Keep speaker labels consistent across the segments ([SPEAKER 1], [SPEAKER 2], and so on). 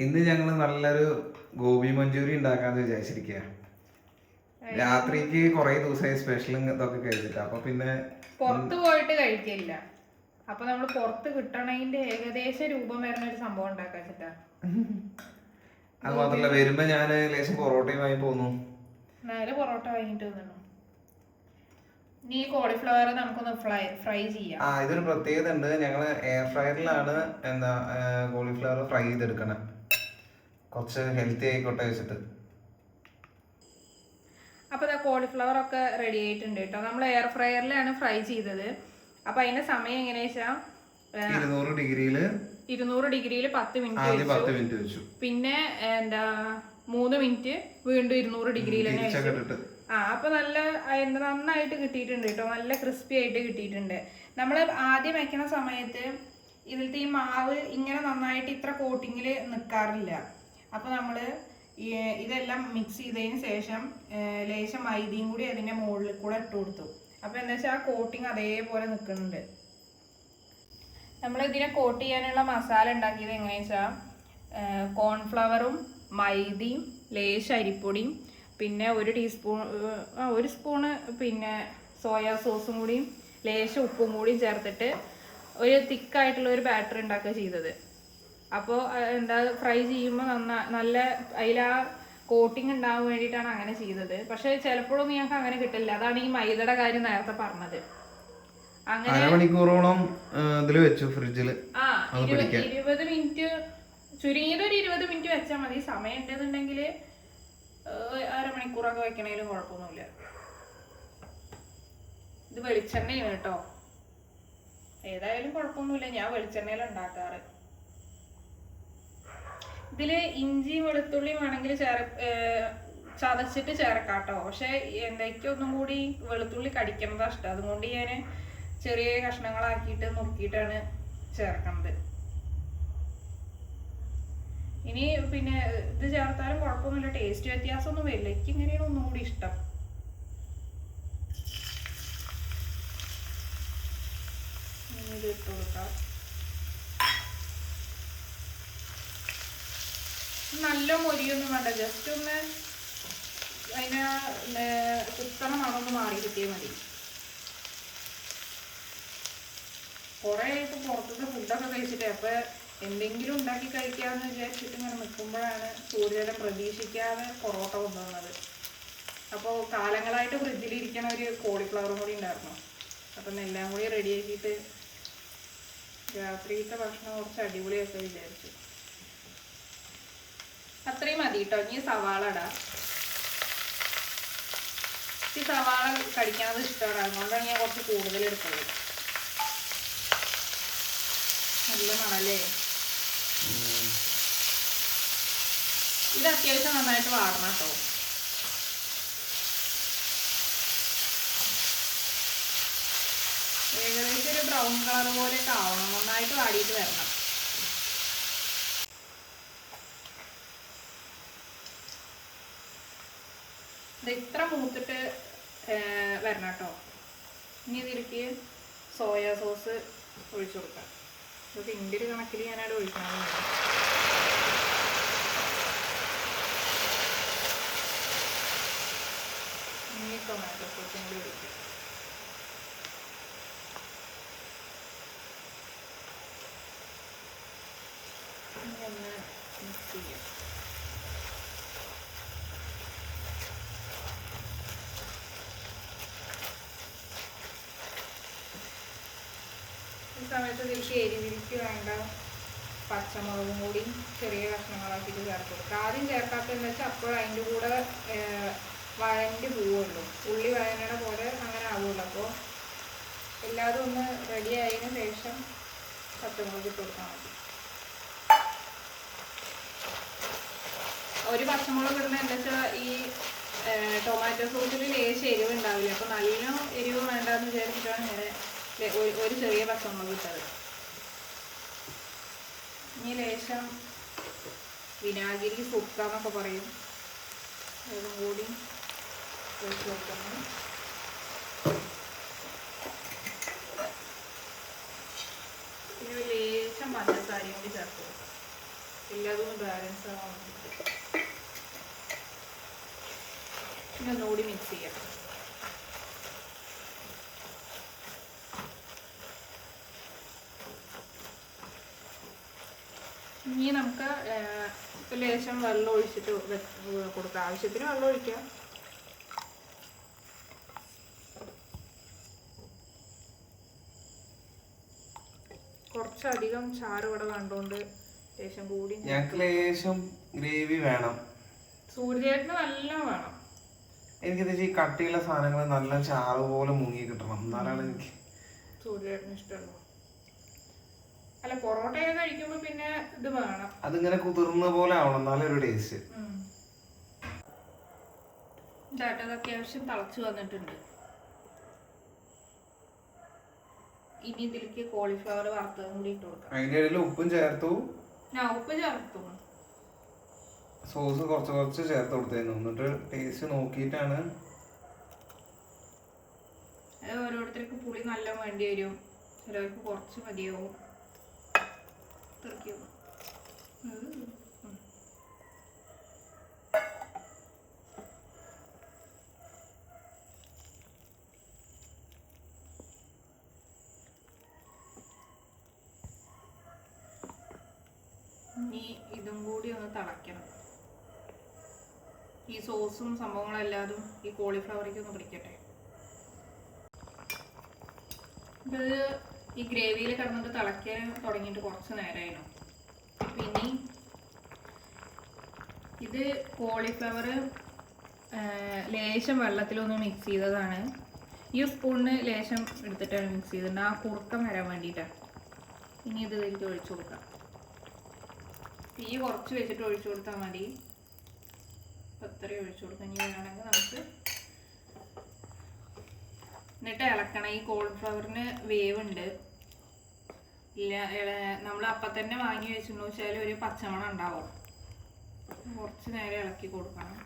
[SPEAKER 1] ഇന്ന് ഞങ്ങൾ നല്ലൊരു ഗോബി മഞ്ചൂരി ഉണ്ടാക്കാന്ന് വിചാരിച്ചിരിക്കുക. രാത്രിക്ക് കുറെ ദിവസമായി സ്പെഷ്യലും ഇതൊക്കെ കഴിച്ചിട്ട്, അപ്പൊ പിന്നെ
[SPEAKER 2] പുറത്ത് പോയിട്ട് കഴിക്കില്ല. അപ്പൊ നമ്മൾ പുറത്ത് കിട്ടണതിന്റെ ഏകദേശ രൂപം വരുന്ന ഒരു സംഭവം ഉണ്ടാക്കാച്ചിട്ടാ.
[SPEAKER 1] അത് മാത്രല്ല, വരുമ്പോ ഞാൻ ലേശം പൊറോട്ടയും വാങ്ങി പോന്നു.
[SPEAKER 2] നേരെ പൊറോട്ട വാങ്ങിട്ട് വന്നു. ഈ കോളിഫ്ലവർ നമുക്കൊന്ന് ഫ്രൈ ചെയ്യാം.
[SPEAKER 1] ഇതൊരു പ്രത്യേകത ഉണ്ട്, ഞങ്ങള് എയർ ഫ്രയറിലാണ് കോളിഫ്ലവർ ഫ്രൈ ചെയ്തെടുക്കണം, കുറച്ച് ഹെൽത്തി ആയിക്കോട്ടെ വെച്ചിട്ട്.
[SPEAKER 2] അപ്പൊ കോളിഫ്ലവർ ഒക്കെ റെഡി ആയിട്ടുണ്ട് കേട്ടോ. നമ്മൾ എയർ ഫ്രയറിലാണ് ഫ്രൈ ചെയ്തത്. അപ്പൊ അതിന്റെ സമയം എങ്ങനെയാ വെച്ചാ
[SPEAKER 1] 200 ഡിഗ്രിയിൽ
[SPEAKER 2] 10 മിനിറ്റ് വെച്ചു. പിന്നെ 3 മിനിറ്റ് വീണ്ടും 200 ഡിഗ്രിയിൽ തന്നെ വെച്ചു. അപ്പൊ നല്ല നന്നായിട്ട് കിട്ടിയിട്ടുണ്ട് കേട്ടോ. നല്ല ക്രിസ്പി ആയിട്ട് കിട്ടിയിട്ടുണ്ട്. നമ്മൾ ആദ്യം വെക്കണ സമയത്ത് ഇതിലത്തെ ഈ മാവ് ഇങ്ങനെ നന്നായിട്ട് ഇത്ര കോട്ടിങ്ങിൽ നിൽക്കാറില്ല. അപ്പൊ നമ്മള് ഇതെല്ലാം മിക്സ് ചെയ്തതിന് ശേഷം ലേശം മൈദയും കൂടി അതിന്റെ മുകളിൽ കൂടെ ഇട്ട് കൊടുത്തു. അപ്പൊ എന്താ വെച്ചാൽ ആ കോട്ടിങ് അതേപോലെ നിൽക്കുന്നുണ്ട്. നമ്മൾ ഇതിനെ കോട്ട് ചെയ്യാനുള്ള മസാല ഉണ്ടാക്കിയത് എങ്ങനെയാ വെച്ചാൽ കോൺഫ്ലവറും മൈദയും ലേശം അരിപ്പൊടിയും പിന്നെ ഒരു സ്പൂണ് പിന്നെ സോയാ സോസും കൂടിയും ലേശം ഉപ്പും കൂടിയും ചേർത്തിട്ട് ഒരു തിക്കായിട്ടുള്ള ഒരു ബാറ്റർ ഉണ്ടാക്കുക ചെയ്തത്. അപ്പോൾ ഫ്രൈ ചെയ്യുമ്പോൾ നല്ല അതിൽ ആ കോട്ടിങ് ഉണ്ടാകാൻ വേണ്ടിയിട്ടാണ് അങ്ങനെ ചെയ്തത്. പക്ഷെ ചിലപ്പോഴൊന്നും ഞങ്ങൾക്ക് അങ്ങനെ കിട്ടില്ല. അതാണ് ഈ മൈദയുടെ കാര്യം നേരത്തെ പറഞ്ഞത്. അങ്ങനെ
[SPEAKER 1] അരമണിക്കൂറോളം വെച്ചു ഫ്രിഡ്ജിൽ.
[SPEAKER 2] 20 മിനിറ്റ്, ചുരുങ്ങിയത് ഒരു 20 മിനിറ്റ് വെച്ചാൽ മതി. സമയം ഉണ്ടെന്നുണ്ടെങ്കിൽ അരമണിക്കൂറൊക്കെ വെക്കണേലും കുഴപ്പമൊന്നുമില്ല. ഇത് വെളിച്ചെണ്ണയാണ് കേട്ടോ. ഏതായാലും കുഴപ്പമൊന്നുമില്ല, ഞാൻ വെളിച്ചെണ്ണയിലാണ് ഉണ്ടാക്കാറ്. ഇതില് ഇഞ്ചി വെളുത്തുള്ളി വേണമെങ്കിൽ ചതച്ചിട്ട് ചേർക്കാട്ടോ. പക്ഷെ ഒന്നും കൂടി വെളുത്തുള്ളി കടിക്കുന്നതാ ഇഷ്ടം. അതുകൊണ്ട് ഞാൻ ചെറിയ കഷ്ണങ്ങളാക്കിയിട്ട് നുറുക്കിയിട്ടാണ് ചേർക്കുന്നത്. ഇനി പിന്നെ ഇത് ചേർത്താലും കുഴപ്പമൊന്നുമില്ല, ടേസ്റ്റ് വ്യത്യാസമൊന്നും വരില്ല. എനിക്ക് ഇങ്ങനെയാണ് ഒന്നും കൂടി ഇഷ്ടം. ഇത് ഇട്ട് കൊടുക്കാം. നല്ല മൊരിയൊന്നും വേണ്ട, ജസ്റ്റ് ഒന്ന് അതിന് കുത്തണ മണമൊന്ന് മാറി കിട്ടിയാൽ മതി. കുറെ ആയിട്ട് പുറത്തുനിന്ന് ഫുഡൊക്കെ കഴിച്ചിട്ട് അപ്പൊ എന്തെങ്കിലും ഉണ്ടാക്കി കഴിക്കാമെന്ന് വിചാരിച്ചിട്ട് ഇങ്ങനെ നിൽക്കുമ്പോഴാണ് സൂര്യനെ പ്രതീക്ഷിക്കാതെ പൊറോട്ട കൊണ്ടുവന്നത്. അപ്പോൾ കാലങ്ങളായിട്ട് ഫ്രിഡ്ജിലിരിക്കണ ഒരു കോളിഫ്ലവറും കൂടി ഉണ്ടായിരുന്നു. അപ്പം എല്ലാം കൂടി റെഡിയാക്കിയിട്ട് രാത്രിയിലത്തെ ഭക്ഷണം കുറച്ച് അടിപൊളിയൊക്കെ വിചാരിച്ചു. അത്രയും മതി കേട്ടോ. ഇനി സവാള ഇടാം. ഈ സവാള കടിക്കാനത് ഇഷ്ടമാണ്, അതുകൊണ്ടാണ് ഞാൻ കുറച്ച് കൂടുതൽ എടുത്തത്. നല്ല മണല്ലേ. ഇത് അത്യാവശ്യം നന്നായിട്ട് വാടണം കേട്ടോ. ഏകദേശം ഒരു ബ്രൗൺ കളർ പോലെയൊക്കെ ആവണം, നന്നായിട്ട് വാടിയിട്ട് വരണം. ഇത് ഇത്ര മൂത്തിട്ട് വരണം കേട്ടോ. ഇനി ഇതിലേക്ക് സോയാ സോസ് ഒഴിച്ചു കൊടുക്കാം. ഇതൊക്കെ ഇന്ത്യ ഒരു കണക്കിൽ ഞാനവിടെ ഒഴിക്കണം. ഇനി ടൊമാറ്റോ സോസും കൂടി ഒഴിക്കാം. ഇനി ഒന്ന് മിക്സ് ചെയ്യാം. ഈ സമയത്ത് ഇതിലേക്ക് എരിവിലേക്ക് വേണ്ട പച്ചമുളകും കൂടി ചെറിയ കഷ്ണങ്ങളാക്കിയിട്ട് ചേർത്ത് കൊടുക്കുക. ആദ്യം ചേർക്കാത്തതെന്ന് വെച്ചാൽ അപ്പോൾ അതിൻ്റെ കൂടെ വഴണ്ടി പോവുള്ളൂ. ഉള്ളി വഴനയുടെ പോലെ അങ്ങനെ ആവുള്ളൂ. അപ്പോൾ എല്ലാതും ഒന്ന് റെഡി ആയതിനു ശേഷം പച്ചമുളക് ഇട്ട് കൊടുത്താൽ മതി. ഒരു പച്ചമുളക് ഇടുന്ന എന്താ വെച്ചാൽ ഈ ടൊമാറ്റോ സോസിൽ ലേശം എരിവ് ഉണ്ടാവില്ല. അപ്പോൾ നല്ല എരിവ് വേണ്ടാന്ന് വിചാരിച്ചിട്ടാണ് ഇങ്ങനെ ഒരു ചെറിയ പച്ചമുളക് ഇട്ടത്. ഇനി ലേശം വിനാഗിരി സുക്ക എന്നൊക്കെ പറയും, അതും കൂടി ഒഴിച്ച് കൊടുക്കണം. പിന്നെ ലേശം പഞ്ചസാരയും കൂടി ചേർത്ത് കൊടുക്കാം. എല്ലാതും ബാലൻസ് ആവാൻ വേണ്ടിയിട്ട്. പിന്നെ ഒന്നുകൂടി മിക്സ് ചെയ്യാം. ഇനി നമുക്ക് ലേശം വെള്ളം ഒഴിച്ചിട്ട് കൊടുക്കാം. ആവശ്യത്തിന് വെള്ളം ഒഴിക്കാം. കുറച്ചധികം ചാറ് ഇവിടെ വേണ്ടോണ്ട് ലേശം കൂടി.
[SPEAKER 1] ഞങ്ങൾക്ക് ലേശം ഗ്രേവി വേണം.
[SPEAKER 2] സൂര്യചേട്ടന് നല്ല വേണം.
[SPEAKER 1] എനിക്കെന്താ വെച്ചാൽ ഈ കട്ടിയുള്ള സാധനങ്ങൾ നല്ല ചാറ് പോലെ മുങ്ങി കിട്ടണം, എന്നാലാണ് എനിക്ക്
[SPEAKER 2] സൂര്യചേട്ടന് ഇഷ്ടമല്ലോ. അല്ല, പൊറോട്ടയൊക്കെ കഴിക്കുമ്പോ പിന്നെ ഇത് വേണം,
[SPEAKER 1] അതിങ്ങനെ കുതിർന്ന പോലെ ആവണം, എന്നാലേ ഒരു ടേസ്റ്റ്.
[SPEAKER 2] ഇതാട്ടത് അത്യാവശ്യം തിളച്ചു വന്നിട്ടുണ്ട്. ഇനി ഇതിലേക്ക് കോളിഫ്ലവർ വറുത്തതും കൂടി ഇട്ട് കൊടുക്കാം.
[SPEAKER 1] അതിന്റെ ഇടയിൽ ഉപ്പും ചേർത്തു.
[SPEAKER 2] ഉപ്പ് ചേർത്തു.
[SPEAKER 1] സോസ് കുറച്ച് കുറച്ച് ചേർത്ത് കൊടുത്തായിരുന്നു. എന്നിട്ട് ടേസ്റ്റ് നോക്കിയിട്ടാണ്.
[SPEAKER 2] അത് ഓരോരുത്തർക്ക് പുളി നല്ല വേണ്ടി വരും, ചിലർക്ക് കുറച്ച് മതിയാവും. ഇനി ഇതും കൂടി ഒന്ന് തിളയ്ക്കണം. ഈ സോസും സംഭവങ്ങളെല്ലാതും ഈ കോളിഫ്ലവറിലേക്ക് ഒന്ന് പിടിക്കട്ടെ. ഇത് ഈ ഗ്രേവിയിൽ കിടന്നിട്ട് തിളയ്ക്കാൻ തുടങ്ങിയിട്ട് കുറച്ച് നേരമായിരുന്നു. പിന്നെ ഇത് കോളിഫ്ലവർ ലേശം വെള്ളത്തിലൊന്ന് മിക്സ് ചെയ്തതാണ്. ഈ സ്പൂണിന് ലേശം എടുത്തിട്ടാണ് മിക്സ് ചെയ്തിട്ടുണ്ട്, ആ കുറുക്കം വരാൻ വേണ്ടിയിട്ടാണ്. ഇനി ഇത് ഇതിലേക്ക് ഒഴിച്ചു കൊടുക്കാം. തീ കുറച്ച് വെച്ചിട്ട് ഒഴിച്ചു കൊടുത്താൽ മതി. അത്രയും ഒഴിച്ചു കൊടുക്കാം. ഇനി വേണമെങ്കിൽ നമുക്ക് എന്നിട്ട് ഇളക്കണം. ഈ കോളിഫ്ലവറിന് വേവുണ്ട്. ഇല്ല, നമ്മൾ അപ്പം തന്നെ വാങ്ങി വെച്ചിട്ടുണ്ടെന്ന് വെച്ചാൽ ഒരു പച്ചമണം ഉണ്ടാവും. കുറച്ച് നേരം ഇളക്കി കൊടുക്കണം.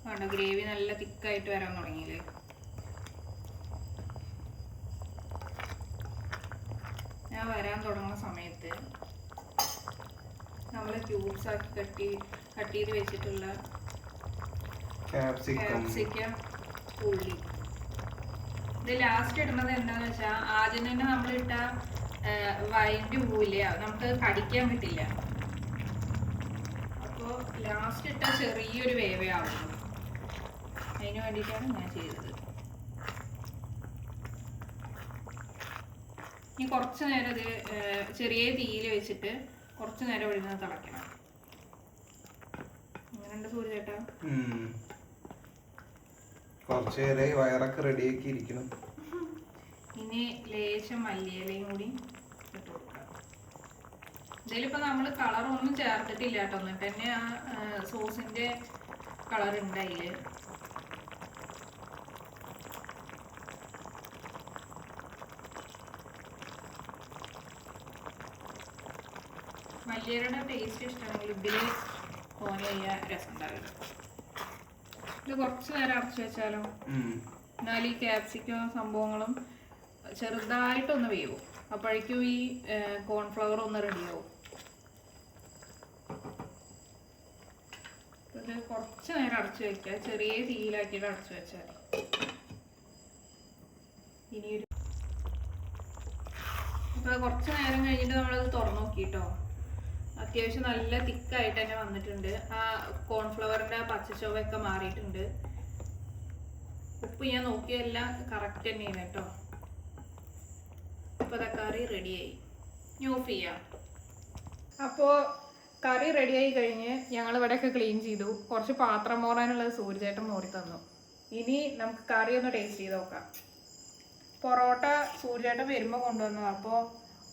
[SPEAKER 2] വേണ്ട, ഗ്രേവി നല്ല തിക്കായിട്ട് വരാൻ തുടങ്ങിയില്ലേ. ഞാൻ വരാൻ തുടങ്ങുന്ന സമയത്ത് നമ്മൾ ക്യൂബ്സ് ആക്കി കട്ട് ചെയ്ത് വെച്ചിട്ടുള്ള ക്യാപ്സിക്കം, ഉള്ളി, ഇത് ലാസ്റ്റ് ഇടുന്നത് എന്താണെന്ന് വെച്ചാൽ ആദ്യം തന്നെ നമ്മളിട്ട വൈൻ്റെ പൂവില്ല, നമുക്ക് കടിക്കാൻ പറ്റില്ല. അപ്പോൾ ലാസ്റ്റ് ഇട്ട ചെറിയൊരു വേവേ ആവുള്ളൂ. അതിന് വേണ്ടിയിട്ടാണ് ഞാൻ ചെയ്തത്. ഇനി കുറച്ച് നേരം ഇത് ചെറിയ തീയിൽ വെച്ചിട്ട് കുറച്ച് നേരം ഒഴിഞ്ഞ് തിളയ്ക്കണം. അങ്ങനെയുണ്ട് സൂര്യചേട്ടാ.
[SPEAKER 1] കുറച്ച് നേരം വയറൊക്കെ റെഡിയാക്കി ഇരിക്കണം.
[SPEAKER 2] ഇനി ലേശം മല്ലിയിലയും കൂടി ഇട്ട് കൊടുക്കാം. ഇതിലിപ്പോൾ നമ്മൾ കളറൊന്നും ചേർത്തിട്ടില്ല കേട്ടോ, എന്നിട്ട് തന്നെ ആ സോസിൻ്റെ കളർ ഉണ്ട് അതിൽ. മല്ലിയിലയുടെ ടേസ്റ്റ് ഇഷ്ടമാണെങ്കിൽ ഇതിൽ തോനെ രസം ഉണ്ടാവില്ല. ഇത് കുറച്ച് നേരം അടച്ചു വെച്ചാലോ, എന്നാൽ ഈ ക്യാപ്സിക്കും സംഭവങ്ങളും ചെറുതായിട്ടൊന്ന് വേവും. അപ്പോഴേക്കും ഈ കോൺഫ്ലവർ ഒന്ന് റെഡിയാവും. ഇത് കുറച്ച് നേരം അടച്ചു വെക്കുക, ചെറിയ തീയിലാക്കിയിട്ട് അടച്ചു വെച്ചാൽ. ഇനിയൊരു അപ്പോൾ കുറച്ച് നേരം കഴിഞ്ഞിട്ട് നമ്മളത് തുറന്നു നോക്കിട്ടോ, അത്യാവശ്യം നല്ല തിക്കായിട്ട് തന്നെ വന്നിട്ടുണ്ട്. ആ കോൺഫ്ലവറിൻ്റെ പച്ചച്ചൊവയൊക്കെ മാറിയിട്ടുണ്ട്. ഉപ്പ് ഞാൻ നോക്കിയെല്ലാം കറക്റ്റ് തന്നെയാണ് കേട്ടോ. അപ്പോൾ കറി റെഡിയായി. ഇനി ഓഫ് ചെയ്യാം. അപ്പോൾ കറി റെഡിയായി കഴിഞ്ഞ് ഞങ്ങൾ ഇവിടെയൊക്കെ ക്ലീൻ ചെയ്തു. കുറച്ച് പാത്രം മോറാനുള്ളത് സൂര്യചേട്ടൻ മോറി തന്നു. ഇനി നമുക്ക് കറി ഒന്ന് ടേസ്റ്റ് ചെയ്ത് നോക്കാം. പൊറോട്ട സൂര്യചേട്ടൻ വരുമ്പോൾ കൊണ്ടുവന്നു, അപ്പോൾ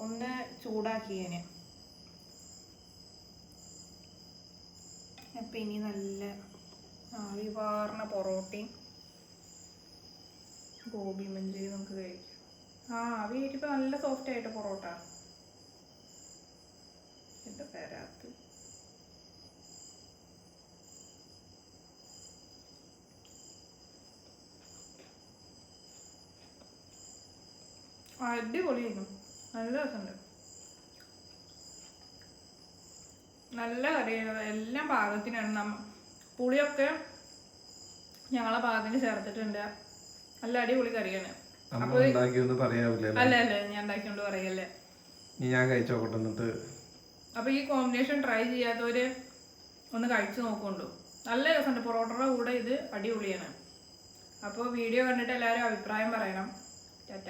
[SPEAKER 2] ഒന്ന് ചൂടാക്കിയേന്. അപ്പം ഇനി നല്ല ആവി വാർന്ന പൊറോട്ടയും ഗോബി മഞ്ചൂരിയും നമുക്ക് കഴിക്കാം. ആവി ആയിട്ടിപ്പോൾ നല്ല സോഫ്റ്റ് ആയിട്ട് പൊറോട്ട. എന്താ പേരാത്ത് അടിപൊളിയായിരുന്നു, നല്ല രസമുണ്ട്. നല്ല കറിയാണ്, എല്ലാം പാകത്തിനാണ്. പുളിയൊക്കെ ഞങ്ങളെ പാകത്തിന് ചേർത്തിട്ടുണ്ട്. നല്ല അടിപൊളി കറിയാണ്. അല്ല ഞാൻ ഉണ്ടാക്കിയോണ്ട് പറയല്ലേ,
[SPEAKER 1] ഞാൻ കഴിച്ചോട്ടെ എന്നിട്ട്.
[SPEAKER 2] അപ്പൊ ഈ കോമ്പിനേഷൻ ട്രൈ ചെയ്യാത്തവര് ഒന്ന് കഴിച്ചു നോക്കുന്നുണ്ടോ, നല്ല രസമുണ്ട്. പൊറോട്ടയുടെ കൂടെ ഇത് അടിപൊളിയാണ്. അപ്പോൾ വീഡിയോ കണ്ടിട്ട് എല്ലാവരും അഭിപ്രായം പറയണം. ടാറ്റ.